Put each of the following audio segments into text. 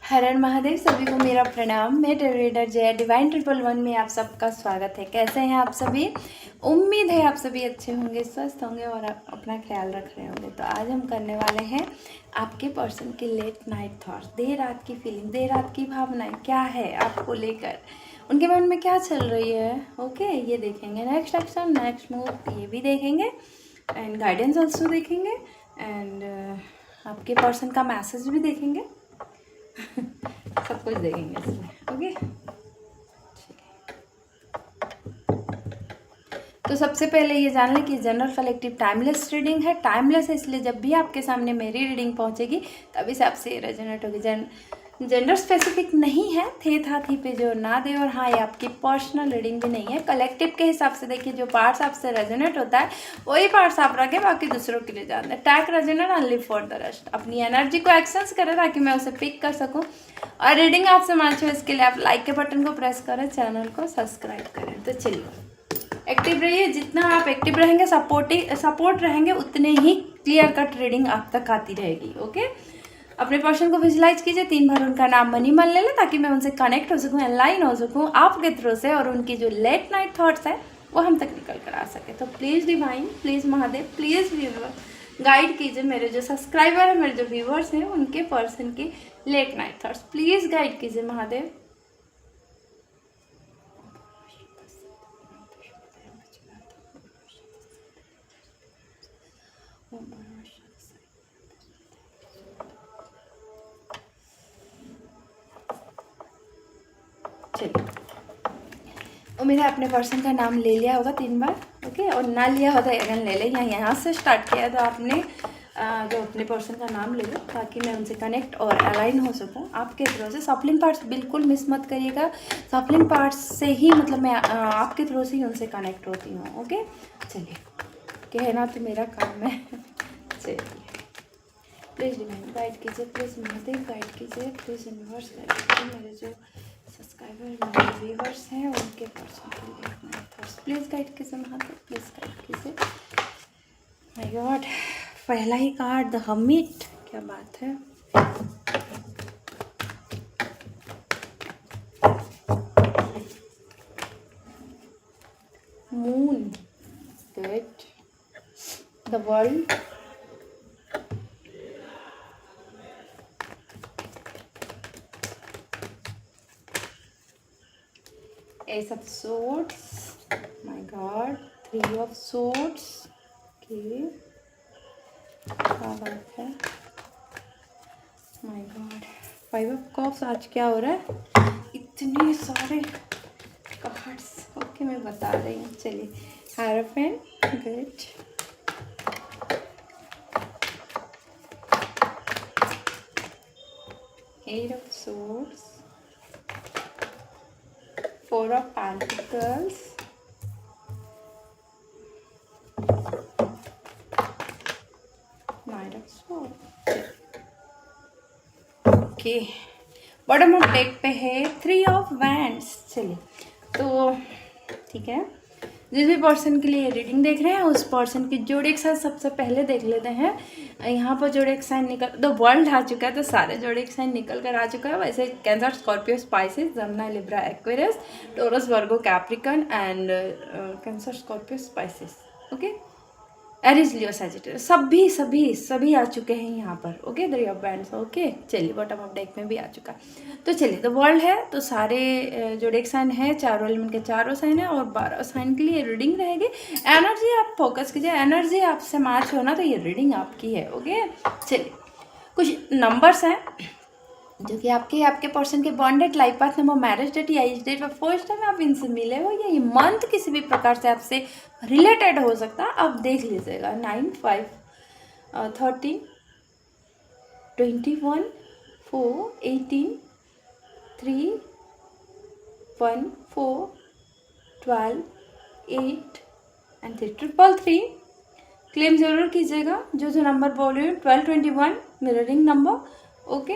हर हर महादेव। सभी को मेरा प्रणाम। मैं रीडर जया डिवाइन 111 में आप सबका स्वागत है। कैसे हैं आप सभी? उम्मीद है आप सभी अच्छे होंगे, स्वस्थ होंगे और अपना ख्याल रख रहे होंगे। तो आज हम करने वाले हैं आपके पर्सन के लेट नाइट थॉट्स। देर रात की फीलिंग, देर रात की भावनाएं क्या है आपको लेकर, उनके मन में क्या चल रही है। ओके, ये देखेंगे। नेक्स्ट एक्शन, नेक्स्ट मूव, ये भी देखेंगे एंड गाइडेंस ऑल्सो देखेंगे एंड आपके पर्सन का मैसेज भी देखेंगे। सब कुछ देखेंगे इसमें। ओके, तो सबसे पहले ये जान लें कि जनरल कलेक्टिव टाइमलेस रीडिंग है। टाइमलेस है इसलिए जब भी आपके सामने मेरी रीडिंग पहुंचेगी तभी से आपसे रेजोनेट होगी। जेंडर स्पेसिफिक नहीं है, थे था थी पे जो ना दे। और हाँ, ये आपकी पर्सनल रीडिंग भी नहीं है। कलेक्टिव के हिसाब से देखिए, जो पार्ट्स आपसे रेजोनेट होता है वही पार्ट्स आप रखें, बाकी दूसरों के लिए जान दें। Tag resonate only for the rest. अपनी एनर्जी को एक्सेस करें ताकि मैं उसे पिक कर सकूँ और रीडिंग आपसे मैच हो। इसके लिए आप लाइक के बटन को प्रेस करें, चैनल को सब्सक्राइब करें। तो चलिए, एक्टिव रहिए। जितना आप एक्टिव रहेंगे, सपोर्ट रहेंगे, उतने ही क्लियर कट रीडिंग आप तक आती रहेगी। ओके, अपने पर्सन को विजुलाइज कीजिए। 3 बार उनका नाम मनी मन ले लें ताकि मैं उनसे कनेक्ट हो सकूं, अलाइन हो सकूं आपके थ्रू से, और उनकी जो लेट नाइट थॉट्स है वो हम तक निकल कर आ सके। तो please divine, please Mahadev, please viewer, guide कीजिए मेरे जो सब्सक्राइबर है, मेरे जो व्यूवर्स हैं, उनके पर्सन की late night thoughts please guide कीजिए महादेव। चलिए, उम्मीद है अपने पर्सन का नाम ले लिया होगा 3 बार। ओके, और ना लिया हो तो अगेन ले लें। यहाँ से स्टार्ट किया तो आपने जो अपने पर्सन का नाम ले लो ताकि मैं उनसे कनेक्ट और अलाइन हो सकूँ आपके थ्रू से। सप्लिंग पार्ट्स बिल्कुल मिस मत करिएगा। सप्लिंग पार्ट्स से ही मतलब मैं आपके थ्रू से ही उनसे कनेक्ट होती हूँ। ओके, चलिए, कहना तो मेरा काम है। चलिए, प्लीज़ डिवाइन गाइड कीजिए, प्लीज़ महादेव गाइड कीजिए, प्लीज़ यूनिवर्स गाइड कीजिए। मेरे जो सब्सक्राइबर, मेरे व्यूवर्स हैं, उनके पर्सन के लिए प्लीज़ गाइड कीजिए महादेव, प्लीज़ गाइड कीजिए। माय गॉड, पहला ही कार्ड द हर्मिट, क्या बात है। Moon, good. The world, Ace of Swords, my God, 3 of Swords, okay, क्या बात है। my God, 5 of Cups। आज क्या हो रहा है, इतने सारे कार्ड्स। ओके, मैं बता रही हूँ। चलिए, Hierophant, good. Eight of Swords, 4 of Pentacles, Knight of Swords। Okay, bottom of deck पे है 3 ऑफ वैंड्स। चलिए, तो ठीक है, जिस भी पर्सन के लिए रीडिंग देख रहे हैं उस पर्सन की जोड़िक साइन सबसे पहले देख लेते हैं। यहाँ पर जोड़िक साइन निकल, द वर्ल्ड आ चुका है तो सारे जोड़िक साइन निकल कर आ चुका है। वैसे Cancer, Scorpio, Pisces, Gemini, Libra, Aquarius, Taurus, Virgo, Capricorn and Cancer, Scorpio, Pisces. Okay, Aries, Leo, Sagittarius, सभी आ चुके हैं यहाँ पर। ओके, 3 ऑफ वैंड्स। ओके, चलिए, बॉटम ऑफ डेक में भी आ चुका। तो चलिए, तो वर्ल्ड है तो सारे जोड़िक साइन है, चारों एलिमेंट के चारों साइन है और 12 साइन के लिए रीडिंग रहेगी। एनर्जी आप फोकस कीजिए, एनर्जी आपसे मैच होना तो ये रीडिंग आपकी है। ओके, चलिए, कुछ नंबर्स हैं जो कि आपके पर्सन के bonded life path number, marriage date or age date, first time आप इनसे मिले हो या ये मंथ किसी भी प्रकार से आपसे रिलेटेड हो सकता है, आप देख लीजिएगा। 9, 5, 13, 21, 4, 18, 3, 1, 4, 12, 8 एंड 333। क्लेम जरूर कीजिएगा जो नंबर बोल रही हूँ। 12, 21 mirroring number. Okay,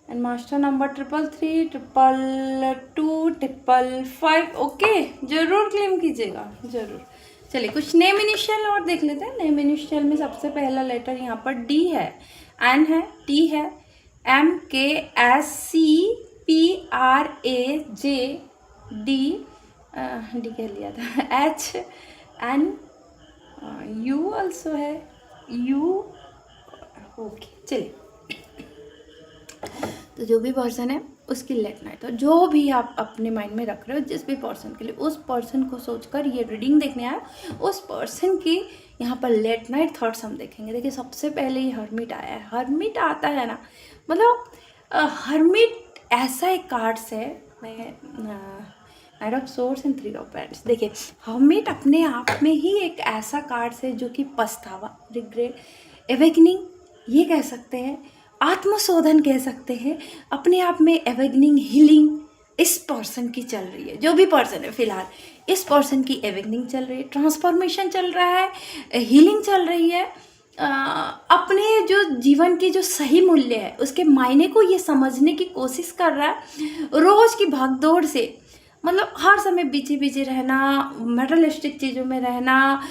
and master number 333, 222, 555। Okay, जरूर क्लेम कीजिएगा, जरूर। चलिए, कुछ नेम इनिशियल और देख लेते हैं। नेम इनिशियल में सबसे पहला लेटर यहाँ पर डी है, एन है, टी है, MKSCPRAJD, डी कह लिया था, HNU ऑल्सो है, U, ओके चलिए। तो जो भी पर्सन है उसकी लेट नाइट, तो जो भी आप अपने माइंड में रख रहे हो जिस भी पर्सन के लिए, उस पर्सन को सोचकर ये रीडिंग देखने आए, उस पर्सन की यहाँ पर लेट नाइट थॉट्स हम देखेंगे। देखिए सबसे पहले ही हर्मिट आया है। हर्मिट आता है ना, मतलब हर्मिट ऐसा एक कार्ड्स है, night of swords and three of wands. देखिए हर्मिट अपने आप में ही एक ऐसा कार्ड्स है जो कि पछतावा, रिग्रेट, एवेकनिंग ये कह सकते हैं, आत्मशोधन कह सकते हैं, अपने आप में एवेकनिंग, हीलिंग इस पर्सन की चल रही है। जो भी पर्सन है फिलहाल इस पर्सन की एवेकनिंग चल रही है, ट्रांसफॉर्मेशन चल रहा है, हीलिंग चल रही है, अपने जो जीवन की जो सही मूल्य है उसके मायने को ये समझने की कोशिश कर रहा है। रोज की भागदौड़ से, मतलब हर समय बिजी रहना, मटेरियलिस्टिक चीज़ों में रहना,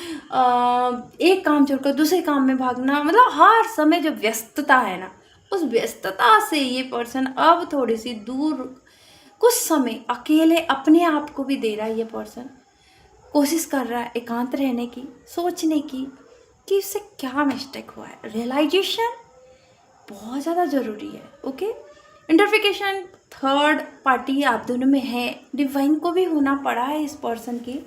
एक काम छोड़कर दूसरे काम में भागना, मतलब हर समय जो व्यस्तता है ना, उस व्यस्तता से ये पर्सन अब थोड़ी सी दूर, कुछ समय अकेले अपने आप को भी दे रहा है। ये पर्सन कोशिश कर रहा है एकांत रहने की, सोचने की कि इससे क्या मिस्टेक हुआ है। रियलाइजेशन बहुत ज़्यादा ज़रूरी है। ओके, इंटरफिकेशन थर्ड पार्टी आप दोनों में है, डिवाइन को भी होना पड़ा है इस पर्सन की,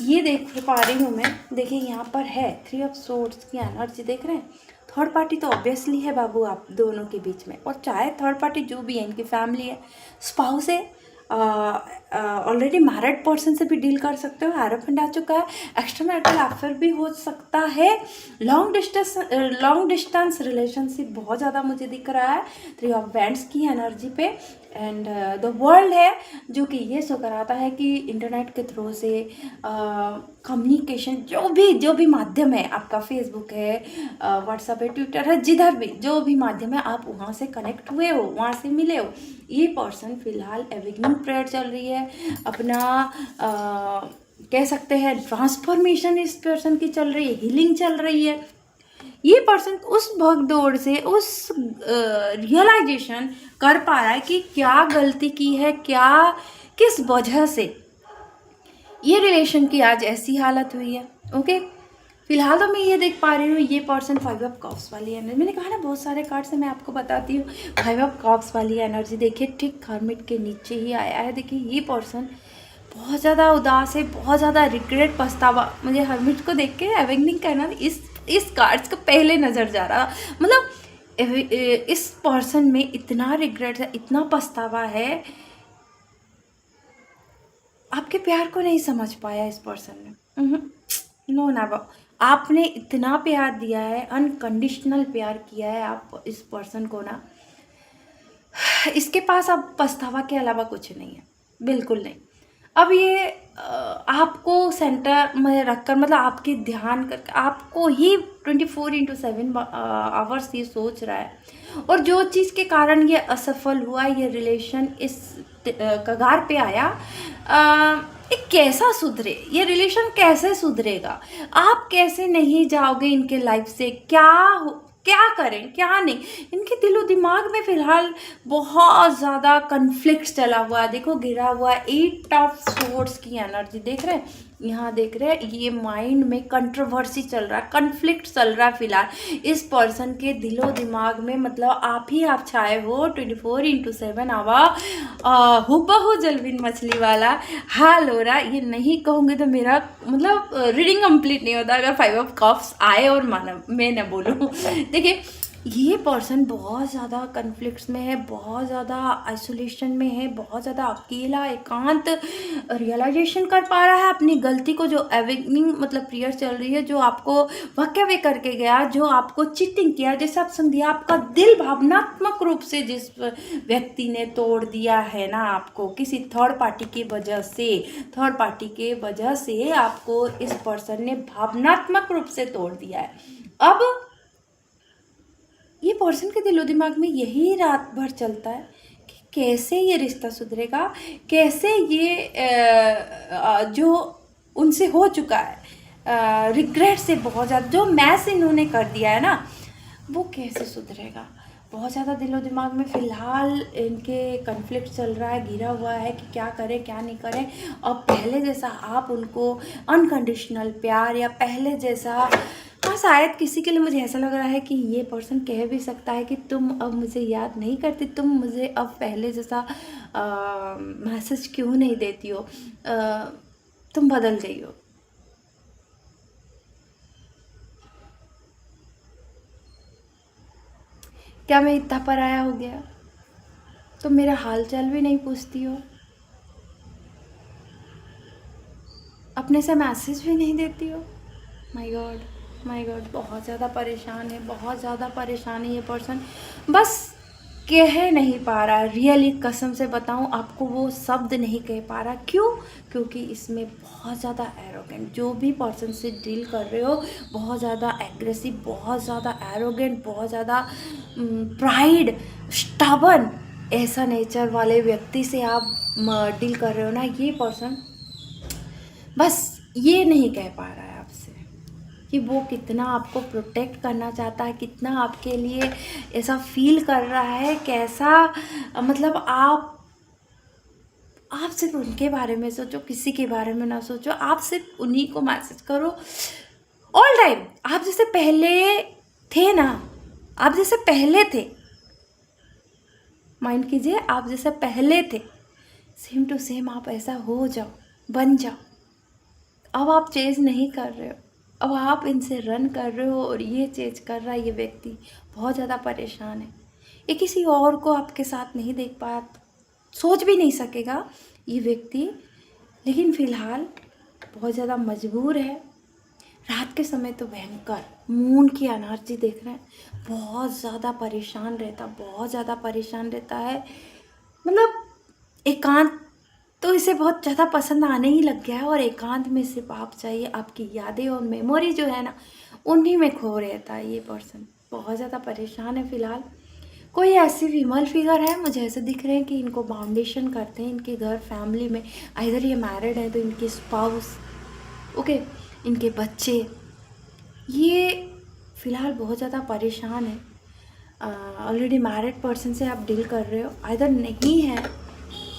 ये देख पा रही हूँ मैं। देखिए यहाँ पर है थ्री ऑफ सोर्ड्स की एनर्जी, देख रहे हैं। थर्ड पार्टी तो ऑब्वियसली है बाबू आप दोनों के बीच में, और चाहे थर्ड पार्टी जो भी है, इनकी फैमिली है, स्पाउस है, ऑलरेडी मैरिड पर्सन से भी डील कर सकते हो, हैरोफेंट आ चुका है, एक्स्ट्रा मैरिटल अफेयर भी हो सकता है, लॉन्ग डिस्टेंस रिलेशनशिप बहुत ज़्यादा मुझे दिख रहा है थ्री ऑफ वैंड्स की एनर्जी पे। एंड द वर्ल्ड है जो कि ये शो कराता है कि इंटरनेट के थ्रू से कम्युनिकेशन, जो भी माध्यम है आपका, फेसबुक है, व्हाट्सएप है, ट्विटर है, जिधर भी जो भी माध्यम है आप वहाँ से कनेक्ट हुए हो, वहाँ से मिले हो। ये पर्सन फिलहाल एवेकनिंग प्रेयर चल रही है, अपना कह सकते हैं ट्रांसफॉर्मेशन इस पर्सन की चल रही है, हीलिंग चल रही है। ये पर्सन उस भगदौड़ से, उस रियलाइजेशन कर पा रहा है कि क्या गलती की है, क्या किस वजह से ये रिलेशन की आज ऐसी हालत हुई है। ओके, फिलहाल तो मैं ये देख पा रही हूँ ये पर्सन फाइव ऑफ कप्स वाली एनर्जी, मैंने कहा ना बहुत सारे कार्ड से मैं आपको बताती हूँ। फाइव ऑफ कप्स वाली एनर्जी देखिए ठीक हर्मिट के नीचे ही आया है। देखिए ये पर्सन बहुत ज़्यादा उदास है, बहुत ज़्यादा रिग्रेट, पछतावा। मुझे हर्मिट को देख के एवेकनिंग कहना इस कार्ड्स का पहले नज़र जा रहा, मतलब इस पर्सन में इतना रिग्रेट है, इतना पछतावा है, आपके प्यार को नहीं समझ पाया इस पर्सन ने। नो नेवर, आपने इतना प्यार दिया है, अनकंडीशनल प्यार किया है आप इस पर्सन को ना, इसके पास अब पछतावा के अलावा कुछ नहीं है, बिल्कुल नहीं। अब ये आपको सेंटर में रखकर, मतलब आपके ध्यान करके आपको ही 24/7 आवर्स ये सोच रहा है, और जो चीज़ के कारण ये असफल हुआ, ये रिलेशन इस कगार पे आया, ये कैसा सुधरे, ये रिलेशन कैसे सुधरेगा, आप कैसे नहीं जाओगे इनके लाइफ से, क्या करें क्या नहीं। इनके दिलो दिमाग में फिलहाल बहुत ज़्यादा कन्फ्लिक्ट चला हुआ है। देखो गिरा हुआ है 8 ऑफ सोर्ड्स की एनर्जी, देख रहे हैं यहाँ, देख रहे हैं ये माइंड में कंट्रोवर्सी चल रहा है, कन्फ्लिक्ट चल रहा है फिलहाल इस पर्सन के दिलो दिमाग में। मतलब आप छाए हो 24/7 आवा हुबहू जलविन मछली वाला हाल हो रहा। ये नहीं कहूँगी तो मेरा मतलब रीडिंग कंप्लीट नहीं होता अगर 5 ऑफ कप्स आए और मैं न बोलूँ। देखिए ये पर्सन बहुत ज़्यादा कन्फ्लिक्ट्स में है, बहुत ज़्यादा आइसोलेशन में है, बहुत ज़्यादा अकेला एकांत रियलाइजेशन कर पा रहा है अपनी गलती को। जो एवेकनिंग मतलब प्रेयर चल रही है, जो आपको वक्तव्य करके गया, जो आपको चीटिंग किया, जैसे आप समझिए आपका दिल भावनात्मक रूप से जिस व्यक्ति ने तोड़ दिया है ना आपको, किसी थर्ड पार्टी की वजह से आपको इस पर्सन ने भावनात्मक रूप से तोड़ दिया है। अब ये पर्सन के दिलो दिमाग में यही रात भर चलता है कि कैसे ये रिश्ता सुधरेगा, कैसे ये जो उनसे हो चुका है रिग्रेट से बहुत ज़्यादा, जो मैस इन्होंने कर दिया है ना, वो कैसे सुधरेगा। बहुत ज़्यादा दिलो दिमाग में फ़िलहाल इनके कन्फ्लिक्ट चल रहा है, घिरा हुआ है कि क्या करें क्या नहीं करें। अब पहले जैसा आप उनको अनकंडीशनल प्यार या पहले जैसा, हाँ शायद किसी के लिए मुझे ऐसा लग रहा है कि ये पर्सन कह भी सकता है कि तुम अब मुझे याद नहीं करती, तुम मुझे अब पहले जैसा मैसेज क्यों नहीं देती हो, तुम बदल गई हो। क्या मैं इतना पराया हो गया? तुम मेरा हाल चाल भी नहीं पूछती हो, अपने से मैसेज भी नहीं देती हो। माय गॉड माय गॉड, बहुत ज़्यादा परेशान है, बहुत ज़्यादा परेशान है ये पर्सन। बस कह नहीं पा रहा, रियली कसम से बताऊं आपको, वो शब्द नहीं कह पा रहा। क्यों? क्योंकि इसमें बहुत ज़्यादा एरोगेंट, जो भी पर्सन से डील कर रहे हो, बहुत ज़्यादा एग्रेसिव, बहुत ज़्यादा एरोगेंट, बहुत ज़्यादा प्राइड, स्टबर्न, ऐसा नेचर वाले व्यक्ति से आप डील कर रहे हो ना, ये पर्सन बस ये नहीं कह पा रहा है आपसे कि वो कितना आपको प्रोटेक्ट करना चाहता है, कितना आपके लिए ऐसा फील कर रहा है, कैसा, मतलब आप सिर्फ उनके बारे में सोचो, किसी के बारे में ना सोचो, आप सिर्फ उन्हीं को मैसेज करो ऑल टाइम। आप जैसे पहले थे ना, आप जैसे पहले थे, माइंड कीजिए, आप जैसे पहले थे, सेम टू सेम आप ऐसा हो जाओ, बन जाओ। अब आप चेज नहीं कर रहे हो, अब आप इनसे रन कर रहे हो और ये चेज कर रहा है। ये व्यक्ति बहुत ज़्यादा परेशान है, ये किसी और को आपके साथ नहीं देख पा, सोच भी नहीं सकेगा ये व्यक्ति, लेकिन फ़िलहाल बहुत ज़्यादा मजबूर है। रात के समय तो भयंकर मून की एनर्जी देख रहे हैं, बहुत ज़्यादा परेशान रहता, बहुत ज़्यादा परेशान रहता है। मतलब एकांत तो इसे बहुत ज़्यादा पसंद आने ही लग गया है, और एकांत में सिर्फ आप चाहिए, आपकी यादें और मेमोरी जो है ना, उन्हीं में खो रहता है ये पर्सन। बहुत ज़्यादा परेशान है फ़िलहाल। कोई ऐसी फीमेल फिगर है, मुझे ऐसे दिख रहे हैं कि इनको बाउंडेशन करते हैं इनके घर फैमिली में, आइदर ये मैरिड है तो इनके स्पाउस, ओके, इनके बच्चे, ये फ़िलहाल बहुत ज़्यादा परेशान है। ऑलरेडी मैरिड पर्सन से आप डील कर रहे हो, आइदर नहीं है,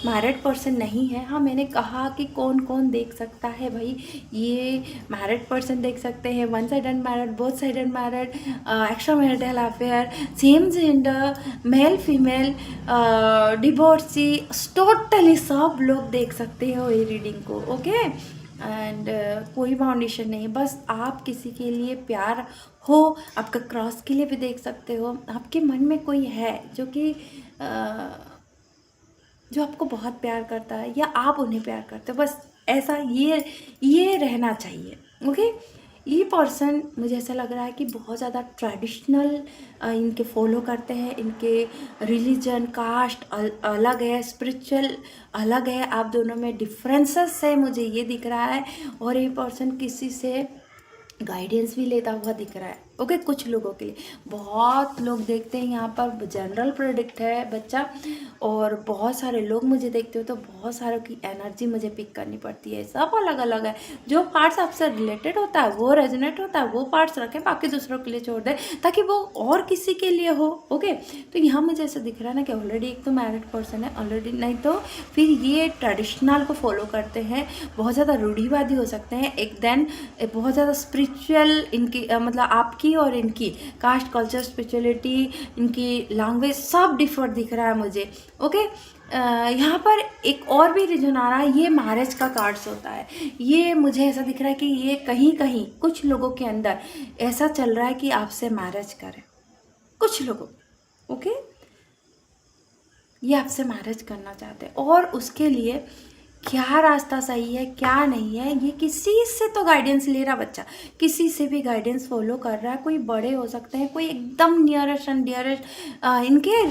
मैरिड पर्सन नहीं है। हाँ, मैंने कहा कि कौन कौन देख सकता है भाई, ये मैरिड पर्सन देख सकते हैं, one sided married, both sided married, extra marital affair, same gender, male female, divorcee, totally सब लोग देख सकते हो ये रीडिंग को, ओके। एंड कोई बाउंडेशन नहीं है, बस आप किसी के लिए प्यार हो, आपका क्रॉस के लिए भी देख सकते हो। आपके मन में कोई है जो कि जो आपको बहुत प्यार करता है, या आप उन्हें प्यार करते हो, बस ऐसा ये रहना चाहिए, ओके। ये पर्सन मुझे ऐसा लग रहा है कि बहुत ज़्यादा ट्रेडिशनल इनके फॉलो करते हैं, इनके रिलीजन कास्ट अलग है, स्पिरिचुअल अलग है, आप दोनों में डिफरेंसेस है, मुझे ये दिख रहा है। और ये पर्सन किसी से गाइडेंस भी लेता हुआ दिख रहा है, ओके। कुछ लोगों के लिए, बहुत लोग देखते हैं यहाँ पर जनरल प्रेडिक्ट है बच्चा, और बहुत सारे लोग मुझे देखते हो तो बहुत सारों की एनर्जी मुझे पिक करनी पड़ती है, सब अलग अलग है। जो पार्ट्स आपसे रिलेटेड होता है वो रेजोनेट होता है, वो पार्ट्स रखें, बाकी दूसरों के लिए छोड़ दें ताकि वो और किसी के लिए हो, ओके। तो यहाँ मुझे ऐसा दिख रहा है ना कि ऑलरेडी एक तो मैरिड पर्सन है, ऑलरेडी नहीं तो फिर ये ट्रेडिशनल को फॉलो करते हैं, बहुत ज़्यादा रूढ़िवादी हो सकते हैं, एक देन बहुत ज़्यादा स्पिरिचुअल इनकी मतलब आपकी और इनकी कास्ट कल्चर स्पिरिचुअलिटी इनकी लैंग्वेज सब डिफर दिख रहा है मुझे, ओके। यहाँ पर एक और भी रीजन आ रहा है, ये मैरिज का कार्ड्स होता है। ये मुझे ऐसा दिख रहा है कि ये कहीं कहीं कुछ लोगों के अंदर ऐसा चल रहा है कि आपसे मैरिज करें, कुछ लोगों, ओके, ये आपसे मैरिज करना चाहते हैं, और उसके लिए क्या रास्ता सही है क्या नहीं है, ये किसी से तो गाइडेंस ले रहा बच्चा, किसी से भी गाइडेंस फॉलो कर रहा है। कोई बड़े हो सकते हैं, कोई एकदम नियरेस्ट एंड डियरेस्ट इनके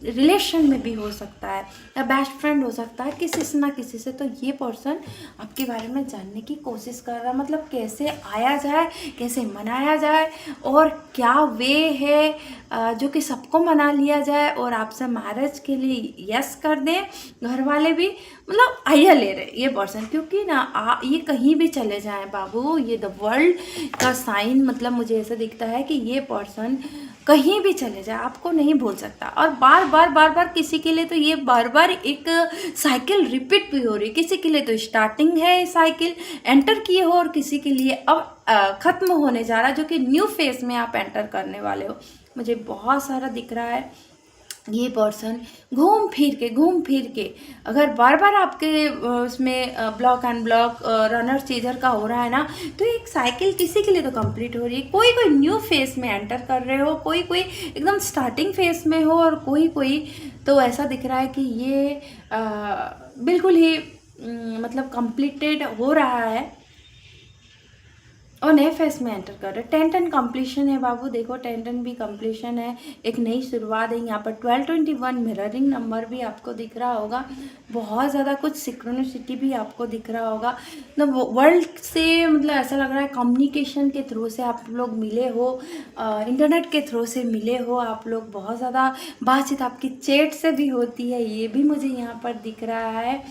रिलेशन में भी हो सकता है, या बेस्ट फ्रेंड हो सकता है किसी से ना किसी से। तो ये पर्सन आपके बारे में जानने की कोशिश कर रहा है, मतलब कैसे आया जाए, कैसे मनाया जाए, और क्या वे है जो कि सबको मना लिया जाए और आपसे मैरिज के लिए यस कर दें घर वाले भी। मतलब आइडिया ले रहे ये पर्सन, क्योंकि ना ये कहीं भी चले जाएं बाबू, ये द वर्ल्ड का साइन, मतलब मुझे ऐसा दिखता है कि ये पर्सन कहीं भी चले जाए आपको नहीं भूल सकता। और बार बार किसी के लिए तो ये बार बार एक साइकिल रिपीट भी हो रही है। किसी के लिए तो स्टार्टिंग है साइकिल एंटर किए हो, और किसी के लिए अब ख़त्म होने जा रहा है, जो कि न्यू फेज में आप एंटर करने वाले हो। मुझे बहुत सारा दिख रहा है। ये पर्सन घूम फिर के अगर बार बार आपके उसमें ब्लॉक एंड ब्लॉक रनर चीजर का हो रहा है ना, तो एक साइकिल किसी के लिए तो कंप्लीट हो रही है। कोई न्यू फेज में एंटर कर रहे हो, कोई एकदम स्टार्टिंग फेज में हो, और कोई तो ऐसा दिख रहा है कि ये बिल्कुल ही मतलब कंप्लीटेड हो रहा है और नए फेस में एंटर कर रहे हैं। 10 कंप्लीशन है बाबू, देखो 10 भी कंप्लीशन है, एक नई शुरुआत है। यहाँ पर 1221 मिररिंग नंबर भी आपको दिख रहा होगा। बहुत ज़्यादा कुछ सिक्रोनिसिटी भी आपको दिख रहा होगा। मतलब वर्ल्ड से मतलब ऐसा लग रहा है कम्युनिकेशन के थ्रू से आप लोग मिले हो, इंटरनेट के थ्रू से मिले हो आप लोग। बहुत ज़्यादा बातचीत आपकी चैट से भी होती है, ये भी मुझे यहाँ पर दिख रहा है।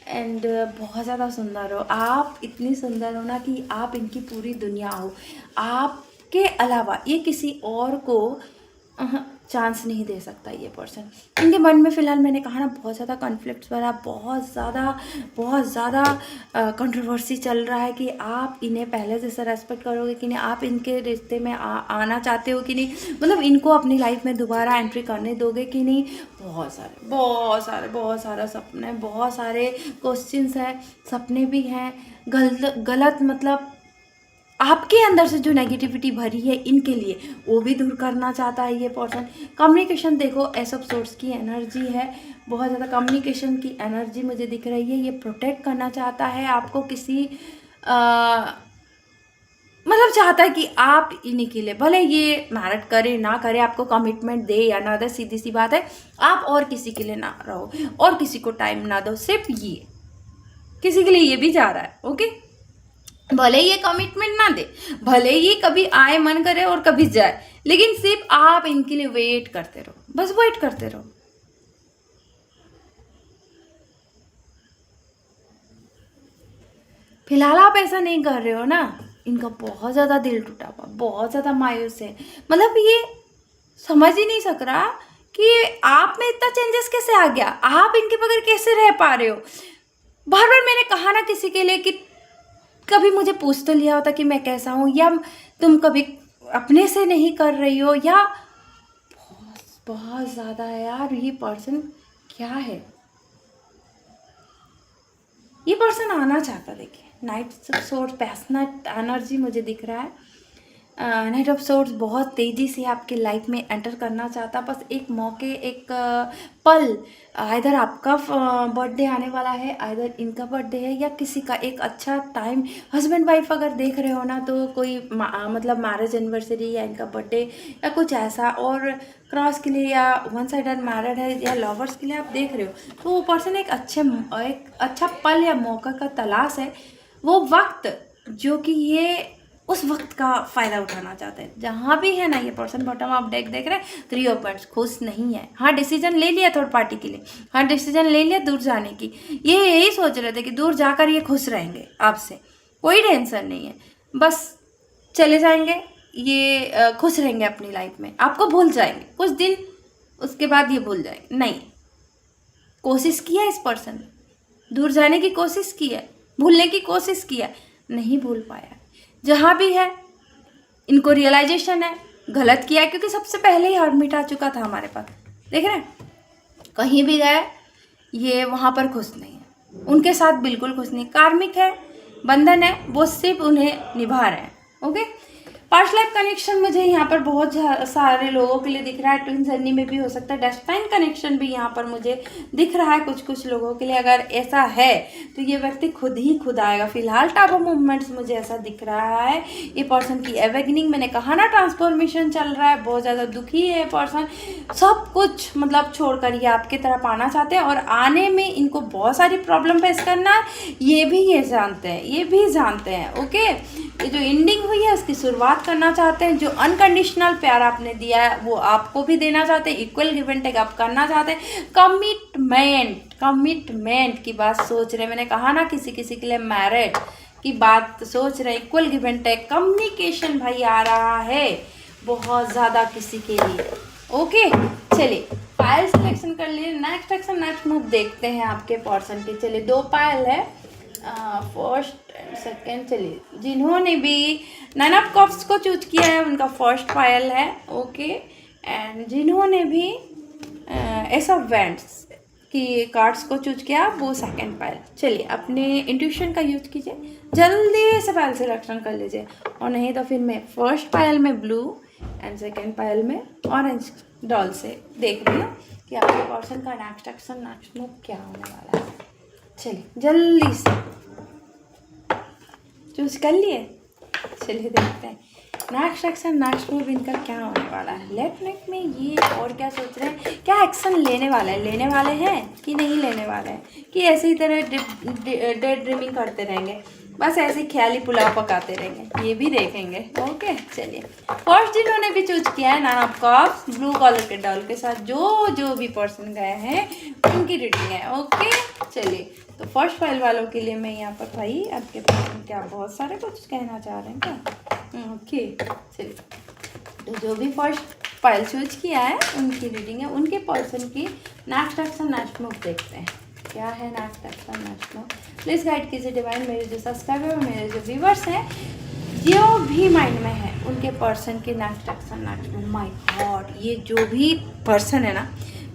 एंड बहुत ज़्यादा सुंदर हो आप, इतनी सुंदर हो ना कि आप इनकी पूरी दुनिया हो। आपके अलावा ये किसी और को चांस नहीं दे सकता ये पर्सन। इनके मन में फ़िलहाल मैंने कहा ना बहुत ज़्यादा कॉन्फ्लिक्ट्स भरा, बहुत ज़्यादा कंट्रोवर्सी चल रहा है कि आप इन्हें पहले जैसा रेस्पेक्ट करोगे कि नहीं, आप इनके रिश्ते में आना चाहते हो कि नहीं, मतलब इनको अपनी लाइफ में दोबारा एंट्री करने दोगे कि नहीं। बहुत सारे सपने, बहुत सारे क्वेश्चंस हैं, सपने भी हैं, गलत मतलब आपके अंदर से जो नेगेटिविटी भरी है इनके लिए वो भी दूर करना चाहता है ये पर्सन। कम्युनिकेशन देखो, एस ऑफ सोर्स की एनर्जी है, बहुत ज़्यादा कम्युनिकेशन की एनर्जी मुझे दिख रही है। ये प्रोटेक्ट करना चाहता है आपको किसी मतलब चाहता है कि आप इन्हीं के लिए, भले ये मैरिड करे ना करे, आपको कमिटमेंट दे या ना दे, सीधी सी बात है, आप और किसी के लिए ना रहो और किसी को टाइम ना दो, सिर्फ ये किसी के लिए ये भी जा रहा है। ओके, भले ये कमिटमेंट ना दे, भले ये कभी आए मन करे और कभी जाए, लेकिन सिर्फ आप इनके लिए वेट करते रहो, बस वेट करते रहो। फिलहाल आप ऐसा नहीं कर रहे हो ना, इनका बहुत ज़्यादा दिल टूटा हुआ, बहुत ज़्यादा मायूस है। मतलब ये समझ ही नहीं सक रहा कि आप में इतना चेंजेस कैसे आ गया, आप इनके बगैर कैसे रह पा रहे हो। बार बार मैंने कहा ना किसी के लिए कि कभी मुझे पूछ तो लिया होता कि मैं कैसा हूँ, या तुम कभी अपने से नहीं कर रही हो, या बहुत ज़्यादा है यार। ये पर्सन क्या है, ये पर्सन आना चाहता, देखिए night of source passionate energy मुझे दिख रहा है। नाइट ऑफ सोर्स बहुत तेज़ी से आपके लाइफ में एंटर करना चाहता, बस एक मौके, एक पल, इधर आपका बर्थडे आने वाला है, इधर इनका बर्थडे है, या किसी का एक अच्छा टाइम, हस्बैंड वाइफ अगर देख रहे हो ना, तो कोई मतलब मैरिज एनिवर्सरी या इनका बर्थडे या कुछ ऐसा, और क्रॉस के लिए या वन साइडेड मैरिड है या लवर्स के लिए आप देख रहे हो, तो वो पर्सन एक अच्छा पल या मौका का तलाश है, वो वक्त जो कि ये उस वक्त का फ़ायदा उठाना चाहते हैं। जहाँ भी है ना ये पर्सन, बॉटम आप देख रहे हैं 3 ऑफ वांड्स, खुश नहीं है। हाँ, डिसीजन ले लिया थर्ड पार्टी के लिए, हाँ डिसीजन ले लिया दूर जाने की। ये यही सोच रहे थे कि दूर जाकर ये खुश रहेंगे आपसे, कोई टेंशन नहीं है, बस चले जाएंगे, ये खुश रहेंगे अपनी लाइफ में, आपको भूल जाएंगे कुछ दिन, उसके बाद ये भूल जाएंगे। नहीं, कोशिश किया इस पर्सन ने, दूर जाने की कोशिश की है, भूलने की कोशिश किया, नहीं भूल पाया। जहाँ भी है इनको रियलाइजेशन है गलत किया है, क्योंकि सबसे पहले ही हार मिटा चुका था हमारे पास। देख रहे हैं, कहीं भी गए ये वहाँ पर खुश नहीं है, उनके साथ बिल्कुल खुश नहीं। कार्मिक है, बंधन है, वो सिर्फ उन्हें निभा रहे हैं। ओके, पास्ट लाइफ कनेक्शन मुझे यहाँ पर बहुत सारे लोगों के लिए दिख रहा है, ट्विन जर्नी में भी हो सकता है, डेस्टाइन कनेक्शन भी यहाँ पर मुझे दिख रहा है कुछ लोगों के लिए। अगर ऐसा है तो ये व्यक्ति खुद ही खुद आएगा। फिलहाल टाइप ऑफ मूवमेंट्स मुझे ऐसा दिख रहा है। ये पर्सन की अवेकनिंग, मैंने कहा ना ट्रांसफॉर्मेशन चल रहा है, बहुत ज़्यादा दुखी है पर्सन, सब कुछ मतलब छोड़कर ये आपकी तरफ आना चाहते हैं और आने में इनको बहुत सारी प्रॉब्लम फेस करना है, ये भी जानते हैं। ओके, ये जो एंडिंग हुई है उसकी शुरुआत करना चाहते हैं। जो अनकंडीशनल प्यार आपने दिया है वो आपको भी देना चाहते हैं, इक्वल गिव एंड टेक आप करना चाहते हैं। कमिटमेंट की बात सोच रहे हैं, मैंने कहा ना किसी के लिए मैरिड की बात सोच रहे हैं, equal give and take, communication भाई आ रहा है बहुत ज़्यादा किसी के लिए। ओके, चलिए पायल सिलेक्शन कर लिए। नेक्स्ट एक्शन, नेक्स्ट मूव देखते हैं आपके पर्सन की। चलिए 2 पायल है, फर्स्ट एंड सेकेंड। चलिए जिन्होंने भी 9 ऑफ कप्स को चूज किया है उनका फर्स्ट पायल है। ओके, एंड जिन्होंने भी एस ऑफ वैंड्स की कार्ड्स को चूज किया वो सेकेंड पायल। चलिए अपने इंट्यूशन का यूज कीजिए, जल्दी से पायल सिलेक्शन कर लीजिए, और नहीं तो फिर मैं फर्स्ट पायल में ब्लू एंड सेकेंड पायल में ऑरेंज डॉल से देख रही हूँ कि आपके पर्सन का नेक्स्ट एक्शन, नेक्स्ट मूव क्या होने वाला है। चलिए जल्दी से चूज कर लिए, चलिए देखते हैं नेक्स्ट एक्शन, नेक्स्ट मूव इनका क्या होने वाला है। लेफ्ट नेक में ये और क्या सोच रहे हैं, क्या एक्शन लेने वाले हैं कि नहीं लेने वाले हैं, कि ऐसे ही तरह डे ड्रीमिंग करते रहेंगे, बस ऐसे ही ख्याली पुलाव पकाते रहेंगे, ये भी देखेंगे। ओके, चलिए फर्स्ट जिन्होंने भी चूज किया है 9 ऑफ कप्स ब्लू कलर के डॉल के साथ, जो भी पर्सन गए हैं उनकी रीडिंग है। ओके, चलिए तो फर्स्ट फाइल वालों के लिए मैं यहाँ पर भाई आपके पर्सन क्या बहुत सारे कुछ कहना चाह रहे हैं क्या। ओके, चलिए तो जो भी फर्स्ट फाइल चूज किया है उनकी रीडिंग है, उनके पर्सन की नेक्स्ट एक्शन, नेक्स्ट मूव देखते हैं क्या है next action, next move. Please guide कीजिए डिवाइन, मेरे जो सब्सक्राइबर, मेरे जो व्यूवर्स हैं, जो भी माइंड में है उनके पर्सन के next action, next move. My God, ये जो भी पर्सन है ना,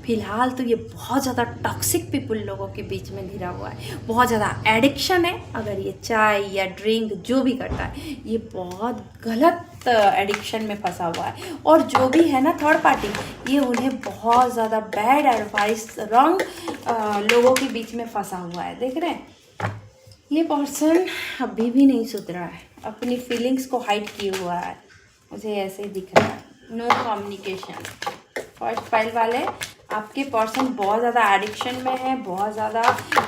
फिलहाल तो ये बहुत ज़्यादा टॉक्सिक पीपल लोगों के बीच में घिरा हुआ है, बहुत ज़्यादा एडिक्शन है। अगर ये चाय या ड्रिंक जो भी करता है ये बहुत गलत एडिक्शन में फंसा हुआ है, और जो भी है ना थर्ड पार्टी, ये उन्हें बहुत ज़्यादा बैड एडवाइस, रॉन्ग लोगों के बीच में फंसा हुआ है। देख रहे हैं ये पर्सन अभी भी नहीं सुधरा है, अपनी फीलिंग्स को हाइड किए हुआ है, मुझे ऐसे ही दिख रहा है। No communication. फर्स्ट फाइल वाले आपके पर्सन बहुत ज़्यादा एडिक्शन में है, बहुत ज़्यादा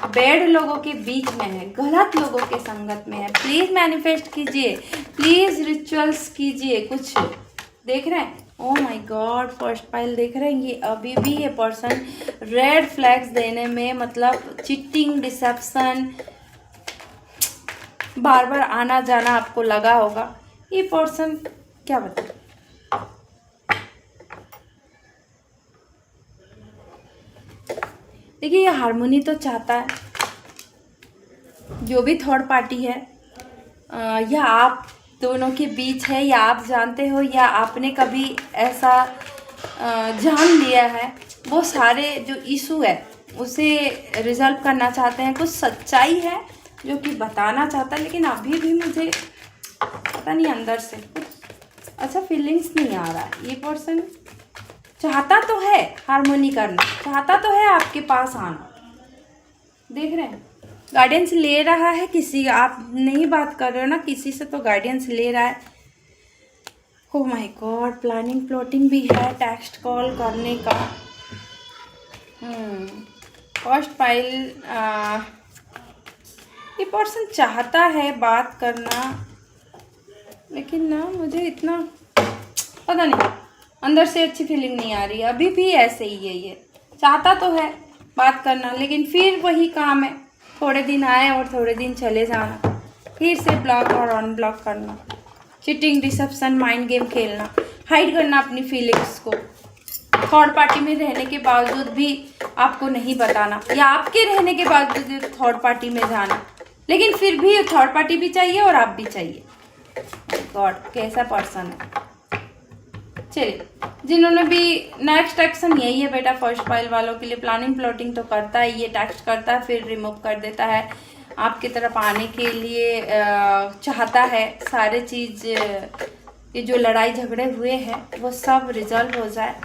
बैड लोगों के बीच में है, गलत लोगों के संगत में है। प्लीज़ मैनिफेस्ट कीजिए, प्लीज़ रिचुअल्स कीजिए कुछ। देख रहे हैं, oh my God, first file देख रहे हैं, ये अभी भी ये पर्सन रेड फ्लैग्स देने में, मतलब चीटिंग, डिसेप्शन, बार बार आना जाना आपको लगा होगा। ये पर्सन क्या बताए, देखिए ये हार्मोनी तो चाहता है, जो भी थर्ड पार्टी है, या आप दोनों के बीच है, या आप जानते हो, या आपने कभी ऐसा जान लिया है, वो सारे जो इशू है उसे रिजॉल्व करना चाहते हैं। कुछ सच्चाई है जो कि बताना चाहता है, लेकिन अभी भी मुझे पता नहीं अंदर से कुछ अच्छा फीलिंग्स नहीं आ रहा है। ये पर्सन चाहता तो है हार्मोनी करना, चाहता तो है आपके पास आना, देख रहे हैं गाइडेंस ले रहा है किसी, आप नहीं बात कर रहे हो ना किसी से, तो गाइडेंस ले रहा है। Oh my God, planning plotting भी है, टेक्स्ट कॉल करने का। फर्स्ट फाइल, ये पर्सन चाहता है बात करना, लेकिन ना मुझे इतना पता नहीं, अंदर से अच्छी फीलिंग नहीं आ रही है। अभी भी ऐसे ही है, ये चाहता तो है बात करना, लेकिन फिर वही काम है, थोड़े दिन आए और थोड़े दिन चले जाना, फिर से ब्लॉक और अनब्लॉक करना, चीटिंग, डिसेप्शन, माइंड गेम खेलना, हाइड करना अपनी फीलिंग्स को, थर्ड पार्टी में रहने के बावजूद भी आपको नहीं बताना, या आपके रहने के बावजूद थर्ड पार्टी में जाना, लेकिन फिर भी थर्ड पार्टी भी चाहिए और आप भी चाहिए। गॉड, कैसा पर्सन है। चलिए, जिन्होंने भी नेक्स्ट एक्शन यही है बेटा, फर्स्ट फाइल वालों के लिए प्लानिंग प्लॉटिंग तो करता है, ये टेक्स्ट करता है फिर रिमूव कर देता है, आपकी तरफ आने के लिए चाहता है, सारे चीज़ ये जो लड़ाई झगड़े हुए हैं वो सब रिजॉल्व हो जाए।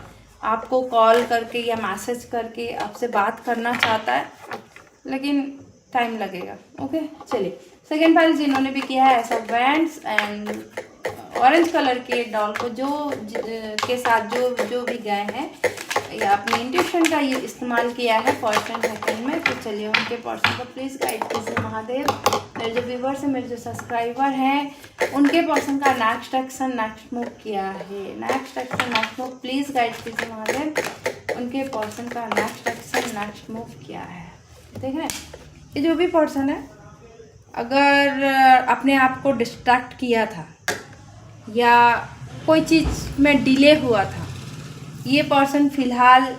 आपको कॉल करके या मैसेज करके आपसे बात करना चाहता है, लेकिन टाइम लगेगा। ओके चलिए, सेकेंड पाइल जिन्होंने भी किया है ऐसा वैंड्स एंड ऑरेंज कलर के डॉल को के साथ जो भी गए हैं या अपने इंट्यूशन का ये इस्तेमाल किया है फर्स्ट एंड सेकेंड में, तो चलिए उनके पर्सन को प्लीज़ गाइड कीजिए महादेव। मेरे जो व्यूवर्स हैं, मेरे जो सब्सक्राइबर हैं, उनके पर्सन का नेक्स्ट एक्शन नेक्स्ट मूव किया है, next action next move please guide कीजिए महादेव। उनके पर्सन का नेक्स्ट एक्शन नेक्स्ट मूव किया है। देख रहे हैं, ये जो भी पर्सन है, अगर अपने आप को डिस्ट्रैक्ट किया था या कोई चीज़ में डिले हुआ था, ये पर्सन फिलहाल,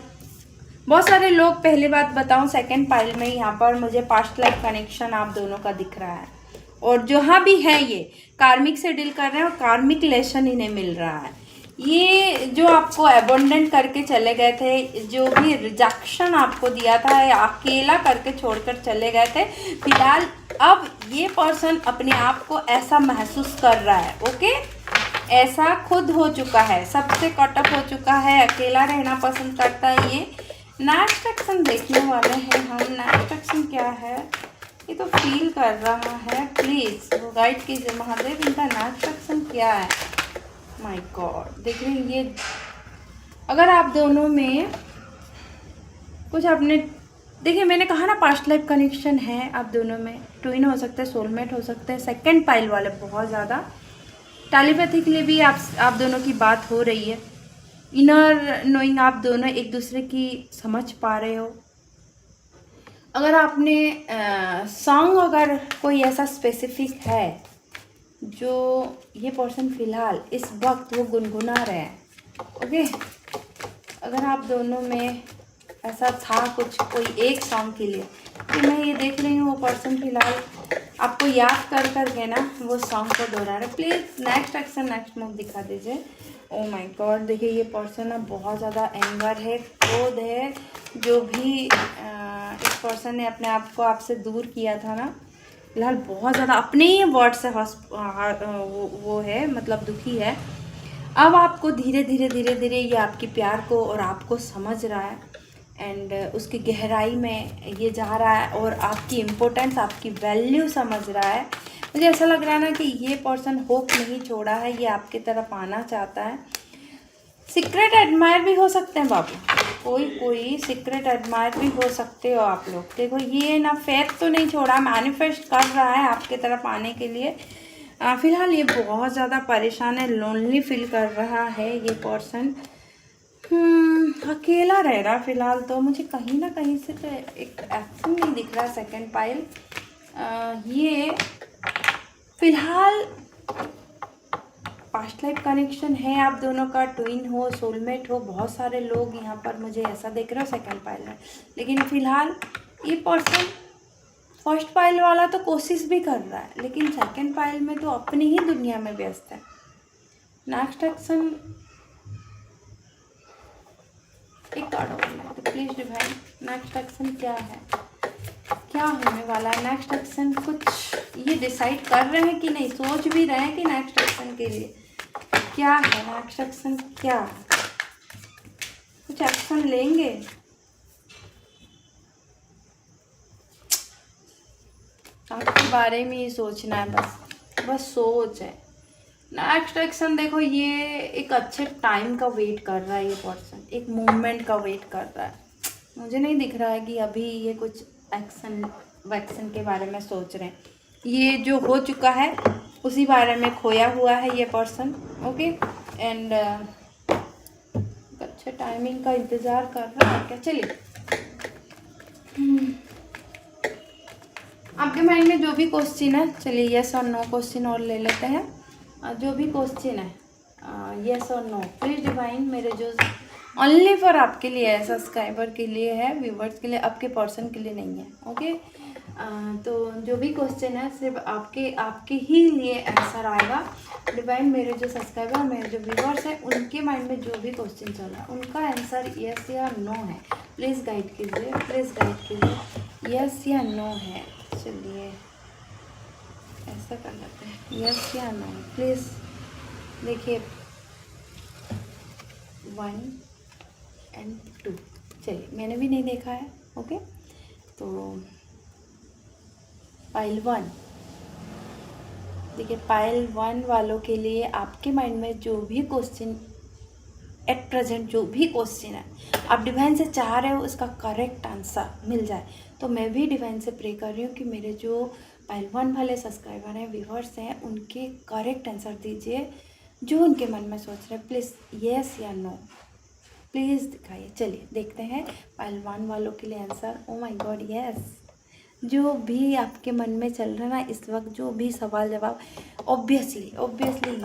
बहुत सारे लोग, पहली बात बताऊं, सेकंड पाइल में यहाँ पर मुझे पास्ट लाइफ कनेक्शन आप दोनों का दिख रहा है, और जहाँ भी है ये कार्मिक से डील कर रहे हैं और कार्मिक लेसन इन्हें मिल रहा है। ये जो आपको अबंडेंट करके चले गए थे, जो भी रिजेक्शन आपको दिया था या अकेला करके छोड़कर चले गए थे, फिलहाल अब ये पर्सन अपने आप को ऐसा महसूस कर रहा है। ओके, ऐसा खुद हो चुका है, सबसे कट ऑफ हो चुका है, अकेला रहना पसंद करता है ये। नेक्स्ट एक्शन देखने वाले हैं हम। नेक्स्ट एक्शन क्या है, ये तो फील कर रहा है, प्लीज़ वो गाइड कीजिए महादेव, इनका नेक्स्ट एक्शन क्या है। माय गॉड, देख रहे हैं ये, अगर आप दोनों में कुछ अपने, देखिए मैंने कहा ना पास्ट लाइफ कनेक्शन है आप दोनों में, ट्विन हो सकते हैं, सोलमेट हो सकते हैं। सेकंड पाइल वाले बहुत ज़्यादा टेलीपैथिकली भी आप दोनों की बात हो रही है, इनर नोइंग आप दोनों एक दूसरे की समझ पा रहे हो। अगर आपने सॉन्ग, अगर कोई ऐसा स्पेसिफिक है जो ये पर्सन फिलहाल इस वक्त वो गुनगुना रहे हैं, ओके, अगर आप दोनों में ऐसा था कुछ, कोई एक सॉन्ग के लिए, तो मैं ये देख रही हूँ वो पर्सन फिलहाल आपको याद कर के ना वो सॉन्ग को दोहरा रहे। Please next action next move दिखा दीजिए। ओ माय गॉड, देखिए ये पर्सन ना बहुत ज़्यादा एंगर है, क्रोध है, जो भी इस पर्सन ने अपने आप को आपसे दूर किया था ना, फिलहाल बहुत ज़्यादा अपने ही वर्ड से वो है, मतलब दुखी है। अब आपको धीरे धीरे ये आपकी प्यार को और आपको समझ रहा है, एंड उसकी गहराई में ये जा रहा है, और आपकी इम्पोर्टेंस, आपकी वैल्यू समझ रहा है। मुझे ऐसा लग रहा है ना कि ये पर्सन होप नहीं छोड़ा है, ये आपकी तरफ आना चाहता है। सीक्रेट एडमायर भी हो सकते हैं बाबू, कोई सीक्रेट एडमायर भी हो सकते हो आप लोग। देखो ये ना फेथ तो नहीं छोड़ा, मैनिफेस्ट कर रहा है आपके तरफ आने के लिए। फिलहाल ये बहुत ज़्यादा परेशान है, लोनली फील कर रहा है ये पर्सन, अकेला रह रहा फिलहाल। तो मुझे कहीं ना कहीं से तो एक एक्शन नहीं दिख रहा। सेकंड पाइल, ये फिलहाल पास्ट लाइफ कनेक्शन है आप दोनों का, ट्विन हो, सोलमेट हो, बहुत सारे लोग यहाँ पर मुझे ऐसा देख रहे हो सेकंड पाइल में। लेकिन फिलहाल ये पर्सन फर्स्ट पाइल वाला तो कोशिश भी कर रहा है, लेकिन सेकंड पाइल में तो अपनी ही दुनिया में व्यस्त है। नेक्स्ट एक्शन एक कार्ड होगा तो प्लीज़ डिवाइन, नेक्स्ट एक्शन क्या है, क्या होने वाला है नेक्स्ट एक्शन? कुछ ये डिसाइड कर रहे हैं कि नहीं, सोच भी रहे हैं कि नेक्स्ट एक्शन के लिए क्या है, नेक्स्ट एक्शन क्या, कुछ एक्शन लेंगे? आपके बारे में ही सोचना है, बस सोच है। नेक्स्ट एक्शन देखो, ये एक अच्छे टाइम का वेट कर रहा है ये पर्सन, एक मूवमेंट का वेट कर रहा है। मुझे नहीं दिख रहा है कि अभी ये कुछ एक्शन के बारे में सोच रहे हैं। ये जो हो चुका है उसी बारे में खोया हुआ है ये पर्सन, ओके, एंड अच्छे टाइमिंग का इंतज़ार कर रहा है क्या? चलिए, आपके माइंड में जो भी क्वेश्चन है, चलिए यस और नो क्वेश्चन और ले लेते हैं। जो भी क्वेश्चन है यस और नो, प्लीज डिवाइन, मेरे जो ओनली फॉर आपके लिए है, सब्सक्राइबर के लिए है, व्यूवर्स के लिए, आपके पर्सन के लिए नहीं है, ओके। तो जो भी क्वेश्चन है सिर्फ आपके ही लिए आंसर आएगा। डिवाइन, मेरे जो सब्सक्राइबर, मेरे जो व्यूवर्स हैं, उनके माइंड में जो भी क्वेश्चन चल रहा है उनका आंसर यस या नो है। प्लीज़ गाइड कीजिए, प्लीज़ गाइड कीजिए, यस या नो है। चलिए ऐसा कर लेते हैं, यस या नो, प्लीज़ देखिए 1 and 2, चलिए मैंने भी नहीं देखा है। ओके, तो पाइल 1, देखिए पाइल 1 वालों के लिए आपके माइंड में जो भी क्वेश्चन एट प्रेजेंट, जो भी क्वेश्चन है आप डिवाइन से चाह रहे हो उसका करेक्ट आंसर मिल जाए, तो मैं भी डिवाइन से प्रे कर रही हूँ कि मेरे जो पाइल 1 वाले सब्सक्राइबर हैं, व्यूअर्स हैं, उनके करेक्ट आंसर दीजिए जो उनके मन में सोच रहे हैं। प्लीज़ येस या नो प्लीज़ दिखाइए। चलिए देखते हैं पाइल 1 वालों के लिए answer. O my God, yes, जो भी आपके मन में चल रहा है ना इस वक्त, जो भी सवाल जवाब ऑब्वियसली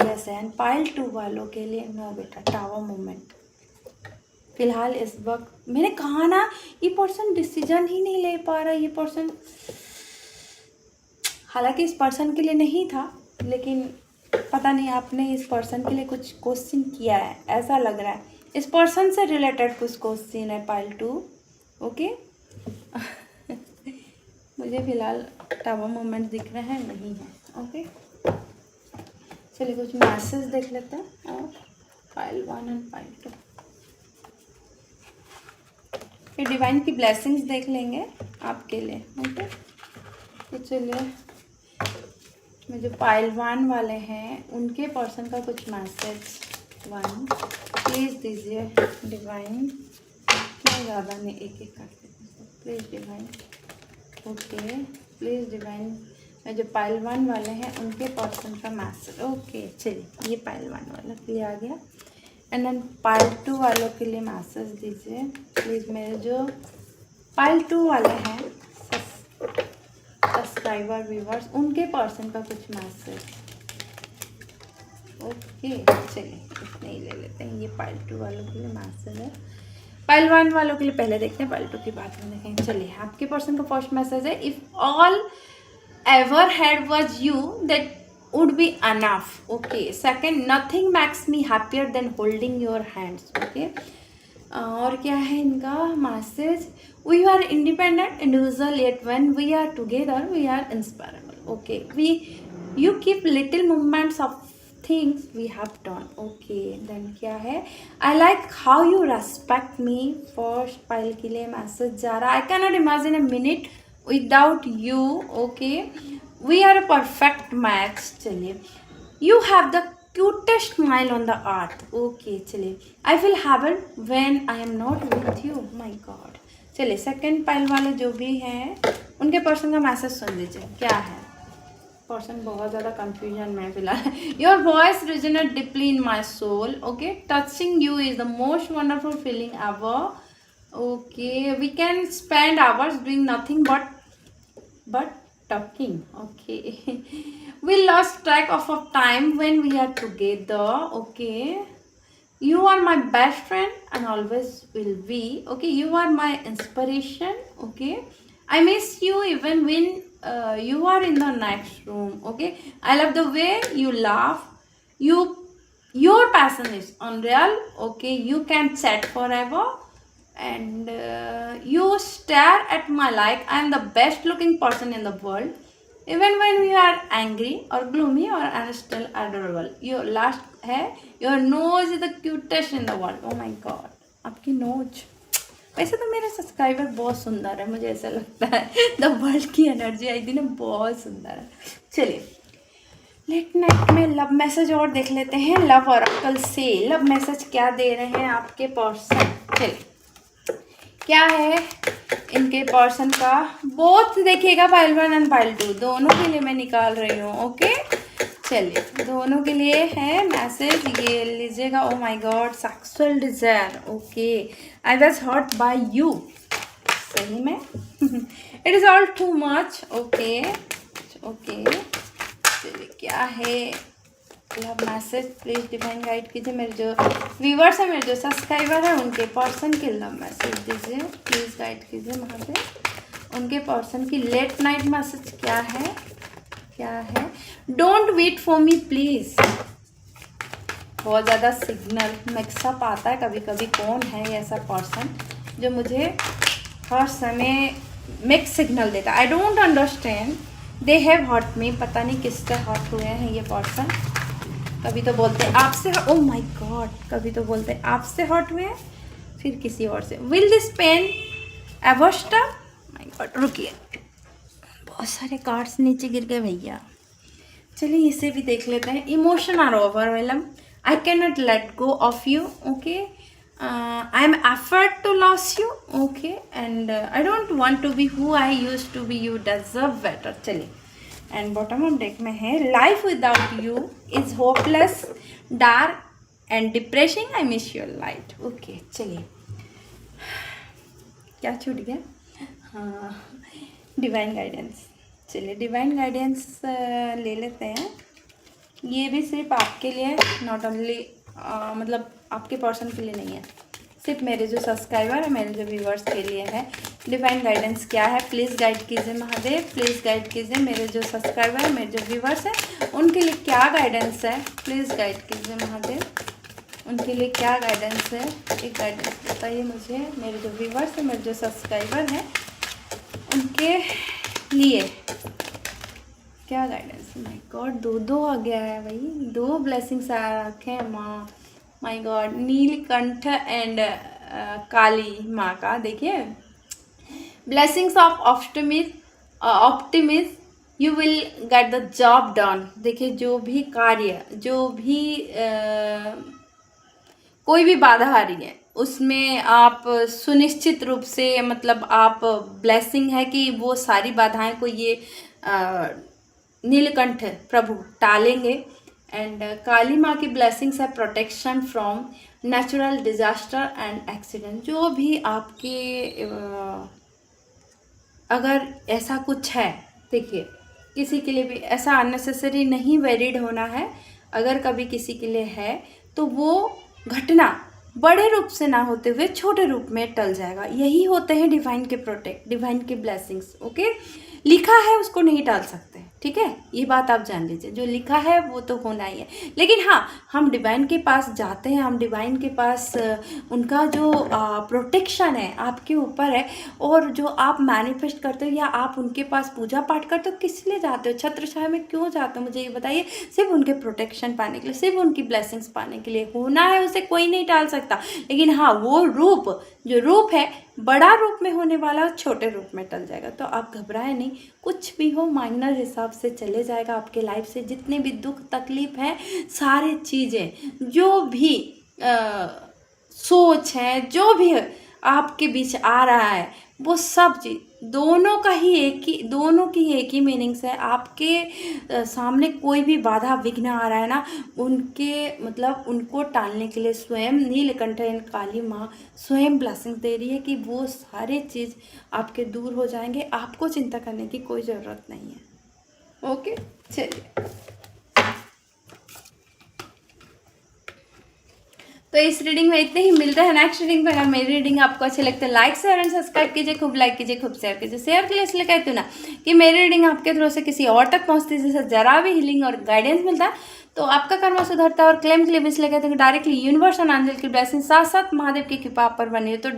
यस है। एंड पाइल 2 वालों के लिए नो बेटा, टावर मूवमेंट। फिलहाल इस वक्त मैंने कहा ना, ये पर्सन डिसीजन ही नहीं ले पा रहा। ये पर्सन, हालांकि इस पर्सन के लिए नहीं था, लेकिन पता नहीं आपने इस पर्सन के लिए कुछ क्वेश्चन किया है, ऐसा लग रहा है। इस पर्सन से रिलेटेड कुछ क्वेश्चन है पाइल 2। ओके मुझे फिलहाल टावर मोमेंट दिख रहे हैं, नहीं है। ओके, चलिए कुछ मैसेज देख लेते हैं और पाइल 1 एंड पाइल 2, फिर डिवाइन की ब्लेसिंग्स देख लेंगे आपके लिए। ओके, तो चलिए में जो पाइल 1 वाले हैं उनके पर्सन का कुछ मैसेज 1 प्लीज़ दीजिए डिवाइन। क्या ज़्यादा नहीं, एक एक करके please divine. Okay, please divine में जो पाइल 1 वाले हैं उनके पर्सन का मैसेज। ओके, चलिए ये पाइल 1 वाला के लिए आ गया। एंड देन पाइल 2 वालों के लिए मैसेज दीजिए प्लीज़। मेरे जो पाइल 2 वाले हैं सब्सक्राइबर व्यूवर्स, उनके पर्सन का कुछ मैसेज। ओके, चलिए इतने ही ले लेते हैं। ये पाइल 2 वालों के लिए मैसेज है। पाइल 1 वालों के लिए पहले देखते हैं, पाइल 2 की बात में देखेंगे। चलिए आपके पर्सन का फर्स्ट मैसेज है, if all ever had was you that would be enough. Okay, second, nothing makes me happier than holding your hands. Okay, और क्या है इनका message, we are independent individual yet when we are together we are inspirable. Okay, you keep little movements of things we have done. Okay, then क्या है, I like how you respect me. First पाइल के लिए message जा रहा, I can not imagine a minute without you. Okay, we are a perfect match. चलिए, you have the cutest smile on the earth. Okay, चलिए, I feel heaven when I am not with you. My God. चलिए second pile वाले जो भी हैं उनके person का message सुन लीजिए, क्या है। पर्सन बहुत ज़्यादा कंफ्यूजन में फिलहाल। Your voice resonate deeply in my soul. Okay, touching you is the most wonderful feeling ever. Okay, we can spend hours doing nothing but talking. Okay, we lost track of time when we are together. Okay, you are my best friend and always will be. Okay, you are my inspiration. Okay, I miss you even when you are in the next room. Okay, I love the way you laugh. Your passion is unreal. Okay, you can chat forever. And you stare at my like I am the best looking person in the world, even when we are angry or gloomy or I'm still adorable. Your last है, your nose is the cutest in the world. Oh my god, आपकी knows, वैसे तो मेरे subscriber बहुत सुंदर है, मुझे ऐसा लगता है। द वर्ल्ड की एनर्जी आई थी ना, बहुत सुंदर है। चलिए लेट नाइट में लव मैसेज और देख लेते हैं। लव ऑरेकल से लव मैसेज क्या दे रहे हैं आपके पर्सन। चलिए क्या है इनके पर्सन का, बोथ देखिएगा, पाइल 1 एंड पाइल 2 दोनों के लिए मैं निकाल रही हूँ। ओके, चलिए दोनों के लिए है मैसेज, ये लीजिएगा। Oh my God, sexual desire. Okay, I was hurt by you. सही में it is all too much. Okay okay, चलिए क्या है love message, please divine guide कीजिए। मेरे जो व्यूवर्स हैं, मेरे जो सब्सक्राइबर हैं, उनके पर्सन के लव मैसेज दीजिए, प्लीज़ गाइड कीजिए वहाँ पे। उनके पर्सन की लेट नाइट मैसेज क्या है, क्या है। Don't wait for me please. बहुत ज़्यादा सिग्नल मिक्सअप आता है कभी कभी, कौन है ये ऐसा पर्सन जो मुझे हर समय मिक्स सिग्नल देता है। I don't understand, they have hurt me, पता नहीं किससे हर्ट हुए हैं ये पर्सन। कभी तो बोलते हैं आपसे, ओ माय गॉड, कभी तो बोलते हैं आपसे हॉट हुए हैं, फिर किसी और से। Will this pain ever stop? My God, रुकिए, बहुत सारे कार्ड्स नीचे गिर गए भैया। चलिए इसे भी देख लेते हैं। Emotion are overwhelm, I can not let go of you, okay, I am afraid to lose you, okay, and I don't want to be who I used to be, you deserve better. चलिए, and bottom of deck में है life without you is hopeless, dark and depressing, I miss your light. Okay, चलिए क्या छूट गया? हाँ, divine guidance. चलिए divine guidance ले लेते हैं। ये भी सिर्फ आपके लिए, नॉट ओनली मतलब आपके पर्सन के लिए नहीं है, सिर्फ मेरे जो सब्सक्राइबर है, मेरे जो व्यूवर्स के लिए है। डिवाइन गाइडेंस क्या है, प्लीज़ गाइड कीजिए महादेव, प्लीज़ गाइड कीजिए मेरे जो सब्सक्राइबर है, मेरे जो व्यूवर्स हैं, उनके लिए क्या गाइडेंस है, प्लीज़ गाइड कीजिए महादेव, उनके लिए क्या गाइडेंस है, एक गाइडेंस बताइए मुझे। मेरे जो व्यूवर्स हैं, मेरे जो सब्सक्राइबर हैं, उनके लिए क्या गाइडेंस। माय गॉड, दो आ गया है भाई, 2 ब्लेसिंग्स आ रखे हैं माँ। माय गॉड, नीलकंठ एंड काली माँ का देखिए, blessings of optimism, you will get the job done. देखिए जो भी कार्य, जो भी कोई भी बाधा आ रही है उसमें आप सुनिश्चित रूप से, मतलब आप ब्लेसिंग है कि वो सारी बाधाएं को ये नीलकंठ प्रभु टालेंगे। एंड काली माँ की ब्लेसिंग्स है protection from natural disaster and accident. जो भी आपके अगर ऐसा कुछ है, देखिए किसी के लिए भी ऐसा अननेसेसरी नहीं वेरिड होना है, अगर कभी किसी के लिए है तो वो घटना बड़े रूप से ना होते हुए छोटे रूप में टल जाएगा। यही होते हैं डिवाइन के प्रोटेक्ट, डिवाइन के ब्लेसिंग्स। ओके, लिखा है उसको नहीं टाल सकते, ठीक है, ये बात आप जान लीजिए, जो लिखा है वो तो होना ही है। लेकिन हाँ, हम डिवाइन के पास जाते हैं, हम डिवाइन के पास उनका जो प्रोटेक्शन है आपके ऊपर है, और जो आप मैनिफेस्ट करते हो या आप उनके पास पूजा पाठ करते हो, किस लिए जाते हो, छत्र छाया में क्यों जाते हो, मुझे ये बताइए। सिर्फ उनके प्रोटेक्शन पाने के लिए, सिर्फ उनकी ब्लेसिंग्स पाने के लिए होना है, उसे कोई नहीं टाल सकता। लेकिन हाँ, वो रूप, जो रूप है बड़ा रूप में होने वाला छोटे रूप में टल जाएगा। तो आप घबराए नहीं, कुछ भी हो माइनर हिसाब से चले जाएगा आपके लाइफ से। जितने भी दुख तकलीफ है, सारे चीज़ें, जो भी सोच है, जो भी आपके बीच आ रहा है, वो सब चीज़ दोनों की एक ही मीनिंग्स है। आपके सामने कोई भी बाधा विघ्न आ रहा है ना, उनके मतलब उनको टालने के लिए स्वयं नीलकंठ काली माँ स्वयं ब्लेसिंग दे रही है कि वो सारे चीज़ आपके दूर हो जाएंगे। आपको चिंता करने की कोई ज़रूरत नहीं है। ओके, चलिए, तो इस रीडिंग में इतने ही, मिलते हैं नेक्स्ट रीडिंग में। अगर मेरी रीडिंग आपको अच्छी लगती है, लाइक शेयर एंड सब्सक्राइब कीजिए, खूब लाइक कीजिए, खूब शेयर कीजिए। शेयर के लिए इसलिए कहती हूँ ना कि मेरी रीडिंग आपके थ्रू से किसी और तक पहुँचती है, जिससे जरा भी हीलिंग और गाइडेंस मिलता है, तो आपका कर्म सुधरता है। और क्लेम के लिए भी इसलिए कहते हैं कि डायरेक्टली यूनिवर्स और एंजल की ब्लेसिंग साथ साथ महादेव की कृपा पर बनी है, तो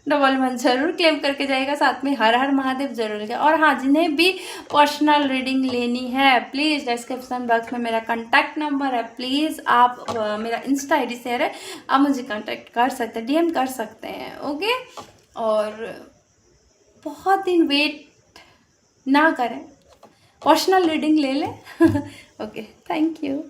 डबल वन जरूर क्लेम करके जाएगा, साथ में हर हर महादेव जरूर लिखा। और हाँ, जिन्हें भी पर्सनल रीडिंग लेनी है, प्लीज़ डिस्क्रिप्शन बॉक्स में मेरा कांटेक्ट नंबर है, प्लीज़ आप मेरा इंस्टा आईडी शेयर है, आप मुझे कांटेक्ट कर सकते हैं, डीएम कर सकते हैं। ओके, और बहुत दिन वेट ना करें, पर्सनल रीडिंग ले लें। Okay, thank you.